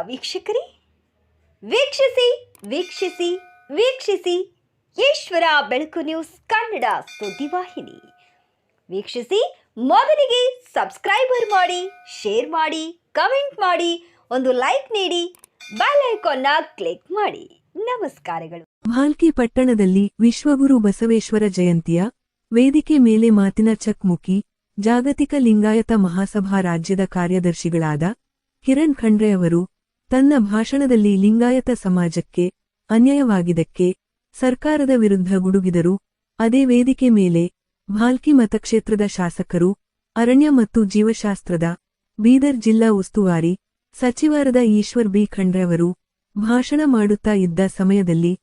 ವೀಕ್ಷಕರೇ, ವೀಕ್ಷಿಸಿ ವೀಕ್ಷಿಸಿ ವೀಕ್ಷಿಸಿ ಈಶ್ವರ ಬೆಳಕು ನ್ಯೂಸ್ ಕನ್ನಡ ಸುದ್ದಿವಾಹಿನಿ. ವೀಕ್ಷಿಸಿ, ಮೊದಲಿಗೆ ಸಬ್ಸ್ಕ್ರೈಬರ್ ಮಾಡಿ, ಶೇರ್ ಮಾಡಿ, ಕಮೆಂಟ್ ಮಾಡಿ, ಒಂದು ಲೈಕ್ ನೀಡಿ, ಬೆಲ್ ಐಕಾನ್ನ ಕ್ಲಿಕ್ ಮಾಡಿ. ನಮಸ್ಕಾರಗಳು. ಭಾಲ್ಕಿ ಪಟ್ಟಣದಲ್ಲಿ ವಿಶ್ವಗುರು ಬಸವೇಶ್ವರ ಜಯಂತಿಯ ವೇದಿಕೆ ಮೇಲೆ ಮಾತಿನ ಚಕ್ಮುಕಿ. ಜಾಗತಿಕ ಲಿಂಗಾಯತ ಮಹಾಸಭಾ ರಾಜ್ಯದ ಕಾರ್ಯದರ್ಶಿಗಳಾದ ಕಿರಣ್ ಖಂಡ್ರೆ ಅವರು ತನ್ನ ಭಾಷಣದಲ್ಲಿ ಲಿಂಗಾಯತ ಸಮಾಜಕ್ಕೆ ಅನ್ಯಾಯವಾಗಿದ್ದಕ್ಕೆ ಸರ್ಕಾರದ ವಿರುದ್ಧ ಗುಡುಗಿದರು. ಅದೇ ವೇದಿಕೆ ಮೇಲೆ ಭಾಲ್ಕಿ ಮತಕ್ಷೇತ್ರದ ಶಾಸಕರು, ಅರಣ್ಯ ಮತ್ತು ಜೀವಶಾಸ್ತ್ರದ ಬೀದರ್ ಜಿಲ್ಲಾ ಉಸ್ತುವಾರಿ ಸಚಿವರಾದ ಈಶ್ವರ್ ಬಿ ಖಂಡ್ರೆ ಅವರು ಭಾಷಣ ಮಾಡುತ್ತಾ ಇದ್ದ ಸಮಯದಲ್ಲಿ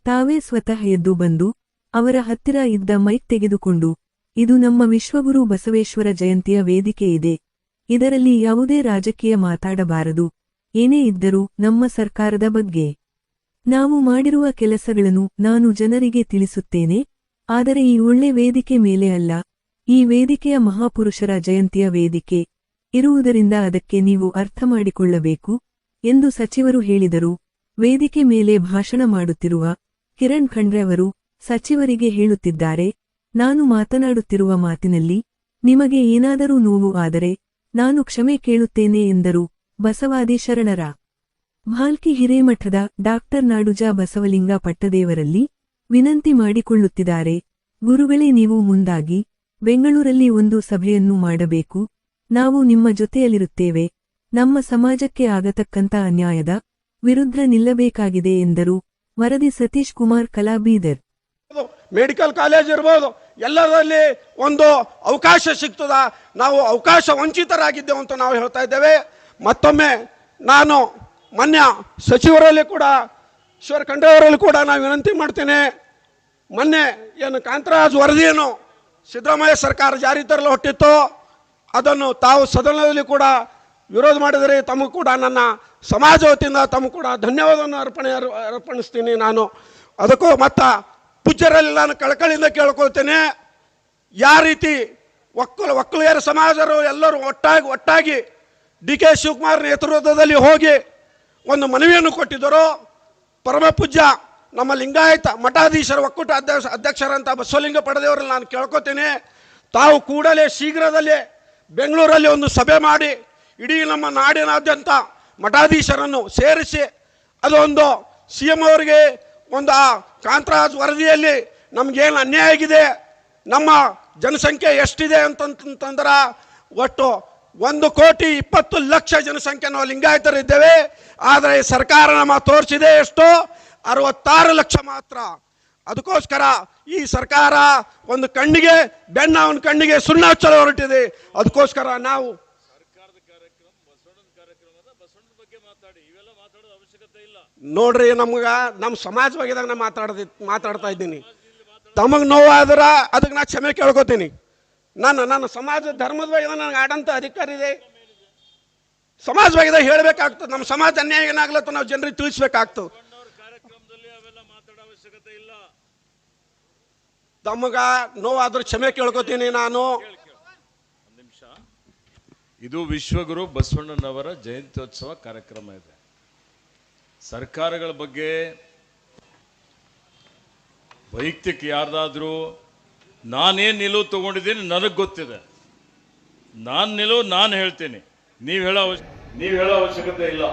ತಾವೇ ಸ್ವತಃ ಎದ್ದು ಬಂದು ಅವರ ಹತ್ತಿರ ಇದ್ದ ಮೈಕ್ ತೆಗೆದುಕೊಂಡು, ಇದು ನಮ್ಮ ವಿಶ್ವಗುರು ಬಸವೇಶ್ವರ ಜಯಂತಿಯ ವೇದಿಕೆ ಇದೆ, ಇದರಲ್ಲಿ ಯಾವುದೇ ರಾಜಕೀಯ ಮಾತಾಡಬಾರದು, ಏನೇ ಇದ್ದರೂ ನಮ್ಮ ಸರ್ಕಾರದ ಬಗ್ಗೆ ನಾವು ಮಾಡಿರುವ ಕೆಲಸಗಳನ್ನು ನಾನು ಜನರಿಗೆ ತಿಳಿಸುತ್ತೇನೆ, ಆದರೆ ಈ ಒಳ್ಳೆ ವೇದಿಕೆ ಮೇಲೆ ಅಲ್ಲ, ಈ ವೇದಿಕೆಯ ಮಹಾಪುರುಷರ ಜಯಂತಿಯ ವೇದಿಕೆ ಇರುವುದರಿಂದ ಅದಕ್ಕೆ ನೀವು ಅರ್ಥ ಮಾಡಿಕೊಳ್ಳಬೇಕು ಎಂದು ಸಚಿವರು ಹೇಳಿದರು. ವೇದಿಕೆ ಮೇಲೆ ಭಾಷಣ ಮಾಡುತ್ತಿರುವ ಕಿರಣ್ ಖಂಡ್ರೆ ಅವರು ಸಚಿವರಿಗೆ ಹೇಳುತ್ತಿದ್ದಾರೆ, ನಾನು ಮಾತನಾಡುತ್ತಿರುವ ಮಾತಿನಲ್ಲಿ ನಿಮಗೆ ಏನಾದರೂ ನೋವು ಆದರೆ ನಾನು ಕ್ಷಮೆ ಕೇಳುತ್ತೇನೆ ಎಂದರು. ಬಸವಾದಿ ಶರಣರ ಭಾಲ್ಕಿ ಹಿರೇಮಠದ ಡಾಕ್ಟರ್ ನಾಡುಜ ಬಸವಲಿಂಗ ಪಟ್ಟದೇವರಲ್ಲಿ ವಿನಂತಿ ಮಾಡಿಕೊಳ್ಳುತ್ತಿದ್ದಾರೆ. ಗುರುಗಳೇ, ನೀವು ಮುಂದಾಗಿ ಬೆಂಗಳೂರಲ್ಲಿ ಒಂದು ಸಭೆಯನ್ನು ಮಾಡಬೇಕು, ನಾವು ನಿಮ್ಮ ಜೊತೆಯಲ್ಲಿರುತ್ತೇವೆ, ನಮ್ಮ ಸಮಾಜಕ್ಕೆ ಆಗತಕ್ಕಂತ ಅನ್ಯಾಯದ ವಿರುದ್ಧ ನಿಲ್ಲಬೇಕಾಗಿದೆ ಎಂದರು. ವರದಿ ಸತೀಶ್ ಕುಮಾರ್ ಕಲಾ, ಬೀದರ್. ಮೆಡಿಕಲ್ ಕಾಲೇಜ್ ಇರ್ಬೋದು, ಎಲ್ಲರಲ್ಲಿ ಒಂದು ಅವಕಾಶ ಸಿಗ್ತದ. ನಾವು ಅವಕಾಶ ವಂಚಿತರಾಗಿದ್ದೇವೆ ಅಂತ ನಾವು ಹೇಳ್ತಾ ಇದ್ದೇವೆ. ಮತ್ತೊಮ್ಮೆ ನಾನು ಮಾನ್ಯ ಸಚಿವರಲ್ಲಿ ಕೂಡ, ಈಶ್ವರ್ ಖಂಡ್ರೆ ಅವರಲ್ಲಿ ಕೂಡ ನಾನು ವಿನಂತಿ ಮಾಡ್ತೇನೆ, ಮೊನ್ನೆ ಏನು ಕಾಂತರಾಜ್ ವರದಿಯನ್ನು ಸಿದ್ದರಾಮಯ್ಯ ಸರ್ಕಾರ ಜಾರಿ ತರಲು ಹೊಟ್ಟಿತ್ತು, ಅದನ್ನು ತಾವು ಸದನದಲ್ಲಿ ಕೂಡ ವಿರೋಧ ಮಾಡಿದರೆ ತಮಗೂ ಕೂಡ ನನ್ನ ಸಮಾಜ ವತಿಯಿಂದ ತಮಗೂ ಕೂಡ ಧನ್ಯವಾದವನ್ನು ಅರ್ಪಣಿಸ್ತೀನಿ. ನಾನು ಅದಕ್ಕೂ ಮತ್ತು ಪೂಜ್ಯರಲ್ಲಿ ನಾನು ಕಳಕಳಿಯಿಂದ ಕೇಳ್ಕೊಳ್ತೇನೆ, ಯಾವ ರೀತಿ ಒಕ್ಕಲಿಗರ ಸಮಾಜರು ಎಲ್ಲರೂ ಒಟ್ಟಾಗಿ ಡಿ ಕೆ ಶಿವಕುಮಾರ್ ನೇತೃತ್ವದಲ್ಲಿ ಹೋಗಿ ಒಂದು ಮನವಿಯನ್ನು ಕೊಟ್ಟಿದ್ದರು. ಪರಮ ಪೂಜ್ಯ ನಮ್ಮ ಲಿಂಗಾಯತ ಮಠಾಧೀಶರ ಒಕ್ಕೂಟ ಅಧ್ಯಕ್ಷರಂತ ಬಸವಲಿಂಗ ಪಡೆದೇವರಲ್ಲಿ ನಾನು ಕೇಳ್ಕೊತೇನೆ, ತಾವು ಕೂಡಲೇ ಶೀಘ್ರದಲ್ಲೇ ಬೆಂಗಳೂರಲ್ಲಿ ಒಂದು ಸಭೆ ಮಾಡಿ ಇಡೀ ನಮ್ಮ ನಾಡಿನಾದ್ಯಂತ ಮಠಾಧೀಶರನ್ನು ಸೇರಿಸಿ ಅದೊಂದು ಸಿ ಎಂ ಅವರಿಗೆ ಒಂದು ಆ ಕಾಂತರಾಜ್ ವರದಿಯಲ್ಲಿ ನಮಗೇನು ಅನ್ಯಾಯ ಆಗಿದೆ, ನಮ್ಮ ಜನಸಂಖ್ಯೆ ಎಷ್ಟಿದೆ ಅಂತಂದ್ರೆ ಒಟ್ಟು 1,20,00,000 ಜನಸಂಖ್ಯೆ ನಾವು ಲಿಂಗಾಯತರಿದ್ದೇವೆ. ಆದರೆ ಸರ್ಕಾರ ನಮ್ಮ ತೋರಿಸಿದೆ ಎಷ್ಟು, 66 ಲಕ್ಷ ಮಾತ್ರ. ಅದಕ್ಕೋಸ್ಕರ ಈ ಸರ್ಕಾರ ಒಂದು ಕಣ್ಣಿಗೆ ಬೆನ್ನ, ಅವನ ಕಣ್ಣಿಗೆ ಸುಣ್ಣ ಹಚ್ಚಲು ಹೊರಟಿದೆ. ಅದಕ್ಕೋಸ್ಕರ ನಾವು ನೋಡ್ರಿ, ನಮ್ಮ ಸಮಾಜ ಬಗ್ಗೆದಾಗ ನಾ ಮಾತಾಡ್ತಾ ಇದ್ದೀನಿ. ತಮಗೆ ನೋವಾದ್ರೆ ಅದಕ್ಕೆ ನಾ ಕ್ಷಮೆ ಕೇಳ್ಕೊತೀನಿ. ನನ್ನ ಸಮಾಜ ಧರ್ಮದ ಬಗ್ಗೆ ನನಗೆ ಆಡಂತ ಅಧಿಕಾರ ಇದೆ. ಸಮಾಜ ಬಗ್ಗೆ ಹೇಳಬೇಕಾಗ್ತದೆ. ನಮ್ಮ ಸಮಾಜ ಅನ್ಯಾಯ ಏನಾಗ್ಲತ್ತ ನಾವು ಜನರಿಗೆ ತಿಳಿಸ್ಬೇಕಾಗ್ತದೆ. ತಮಗ ನೋವಾದ್ರೂ ಕ್ಷಮೆ ಕೇಳ್ಕೊತೀನಿ ನಾನು. ಇದು ವಿಶ್ವಗುರು ಬಸವಣ್ಣನವರ ಜಯಂತ್ಯೋತ್ಸವ ಕಾರ್ಯಕ್ರಮ ಇದೆ. ಸರ್ಕಾರಗಳ ಬಗ್ಗೆ ವೈಯಕ್ತಿಕ ಯಾರ್ದಾದ್ರೂ ನಾನೇನು ನಿಲುವು ತಗೊಂಡಿದ್ದೀನಿ ನನಗೆ ಗೊತ್ತಿದೆ. ನಾನು ನಿಲುವು ನಾನು ಹೇಳ್ತೀನಿ, ನೀವು ಹೇಳೋ ಅವಶ್ಯಕತೆ ಇಲ್ಲ,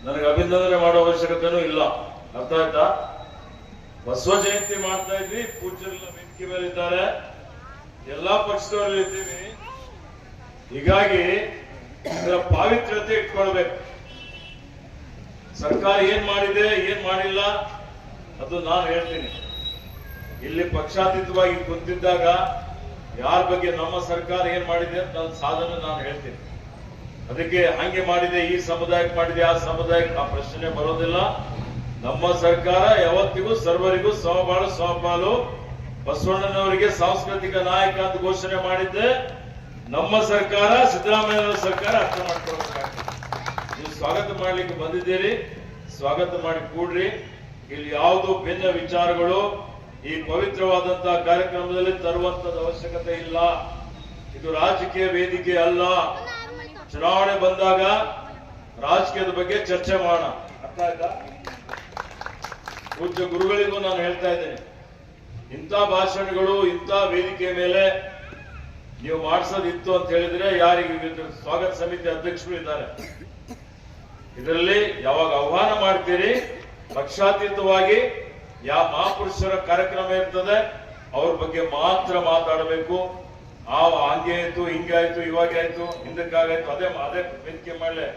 ನನಗೆ ಅಭಿನಂದನೆ ಮಾಡೋ ಅವಶ್ಯಕತೆನೂ ಇಲ್ಲ. ಅರ್ಥ ಆಯ್ತಾ? ಬಸವ ಜಯಂತಿ ಮಾಡ್ತಾ ಇದ್ವಿ, ಪೂಜ್ಯರೆಲ್ಲ ವೇದಿಕೆ ಮೇಲೆ ಇದ್ದಾರೆ, ಎಲ್ಲಾ ಪಕ್ಷದವರಲ್ಲಿ ಇದ್ದೀವಿ. ಹೀಗಾಗಿ ಇದರ ಪಾವಿತ್ರ್ಯತೆ ಇಟ್ಕೊಳ್ಬೇಕು. ಸರ್ಕಾರ ಏನ್ ಮಾಡಿದೆ ಏನ್ ಮಾಡಿಲ್ಲ ಅದು ನಾನು ಹೇಳ್ತೀನಿ. ಇಲ್ಲಿ ಪಕ್ಷಾತೀತವಾಗಿ ಕುಂತಿದ್ದಾಗ ಯಾರ ಬಗ್ಗೆ ನಮ್ಮ ಸರ್ಕಾರ ಏನ್ ಮಾಡಿದೆ ಅಂತ ನನ್ನ ಸಾಧನೆ ನಾನು ಹೇಳ್ತೀನಿ. ಅದಕ್ಕೆ ಹಂಗೆ ಮಾಡಿದೆ, ಈ ಸಮುದಾಯಕ್ಕೆ ಮಾಡಿದೆ, ಆ ಸಮುದಾಯಕ್ಕೆ ಆ ಪ್ರಶ್ನೆ ಬರೋದಿಲ್ಲ. ನಮ್ಮ ಸರ್ಕಾರ ಯಾವತ್ತಿಗೂ ಸರ್ವರಿಗೂ ಸಮಬಾಳು ಸಮಪಾಲು. ಬಸವಣ್ಣನವರಿಗೆ ಸಾಂಸ್ಕೃತಿಕ ನಾಯಕ ಅಂತ ಘೋಷಣೆ ಮಾಡಿದ್ದೆ ನಮ್ಮ ಸರ್ಕಾರ, ಸಿದ್ದರಾಮಯ್ಯ ಸರ್ಕಾರ. ಅರ್ಥ ಮಾಡ್ಕೊಳ್ಬೇಕಾಗ್ತದೆ. ನೀವು ಸ್ವಾಗತ ಮಾಡ್ಲಿಕ್ಕೆ ಬಂದಿದ್ದೀರಿ, ಸ್ವಾಗತ ಮಾಡಿ ಕೂಡ್ರಿ. ಇಲ್ಲಿ ಯಾವುದು ಭಿನ್ನ ವಿಚಾರಗಳು ಈ ಪವಿತ್ರವಾದಂತಹ ಕಾರ್ಯಕ್ರಮದಲ್ಲಿ ತರುವಂತದ ಅವಶ್ಯಕತೆ ಇಲ್ಲ. ಇದು ರಾಜಕೀಯ ವೇದಿಕೆ ಅಲ್ಲ. ಚುನಾವಣೆ ಬಂದಾಗ ರಾಜಕೀಯದ ಬಗ್ಗೆ ಚರ್ಚೆ ಮಾಡೋಣ. ಅರ್ಥ ಆಯ್ತಾ? ಪೂಜ್ಯ ಗುರುಗಳಿಗೂ ನಾನು ಹೇಳ್ತಾ ಇದ್ದೇನೆ, ಇಂಥ ಭಾಷಣಗಳು ಇಂಥ ವೇದಿಕೆ ಮೇಲೆ ನೀವು ಮಾಡಿಸೋದಿತ್ತು ಅಂತ ಹೇಳಿದ್ರೆ, ಯಾರಿಗೆ ಸ್ವಾಗತ ಸಮಿತಿ ಅಧ್ಯಕ್ಷರು ಇದ್ದಾರೆ, ಇದರಲ್ಲಿ ಯಾವಾಗ ಆಹ್ವಾನ ಮಾಡ್ತೀರಿ ಪಕ್ಷಾತೀತವಾಗಿ ಯಾವ ಮಹಾಪುರುಷರ ಕಾರ್ಯಕ್ರಮ ಇರ್ತದೆ ಅವ್ರ ಬಗ್ಗೆ ಮಾತ್ರ ಮಾತಾಡಬೇಕು. ಹಂಗೆ ಆಯ್ತು, ಹಿಂಗಾಯ್ತು, ಇವಾಗಾಯ್ತು, ಹಿಂದಕ್ಕಾಗಾಯ್ತು, ಅದೇ ವೇದಿಕೆ ಮಾಡಲೆ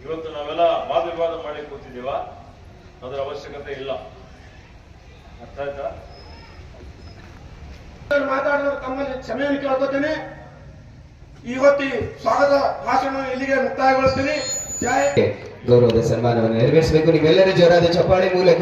ಇವತ್ತು ನಾವೆಲ್ಲ ವಾದ ವಿವಾದ ಮಾಡಿ ಕೂತಿದ್ದೀವ, ಅದರ ಅವಶ್ಯಕತೆ ಇಲ್ಲ. ಅರ್ಥ ಆಯ್ತಾ? ಮಾತಾಡಿದ್ರೆ ತಮ್ಮಲ್ಲಿ ಕ್ಷಮೆಯನ್ನು ಕೇಳ್ಕೊತೀನಿ. ಇವತ್ತಿ ಸ್ವಾಗತ ಭಾಷಣ ಇಲ್ಲಿಗೆ ಮುಕ್ತಾಯಗೊಳಿಸ್ತೀನಿ. ಜೈ ಗೌರವದ ಸನ್ಮಾನವನ್ನು ನೆರವೇರಿಸಬೇಕು. ನೀವೆಲ್ಲರೂ ಜೋರಾದ ಚಪ್ಪಾಳೆ ಮೂಲಕ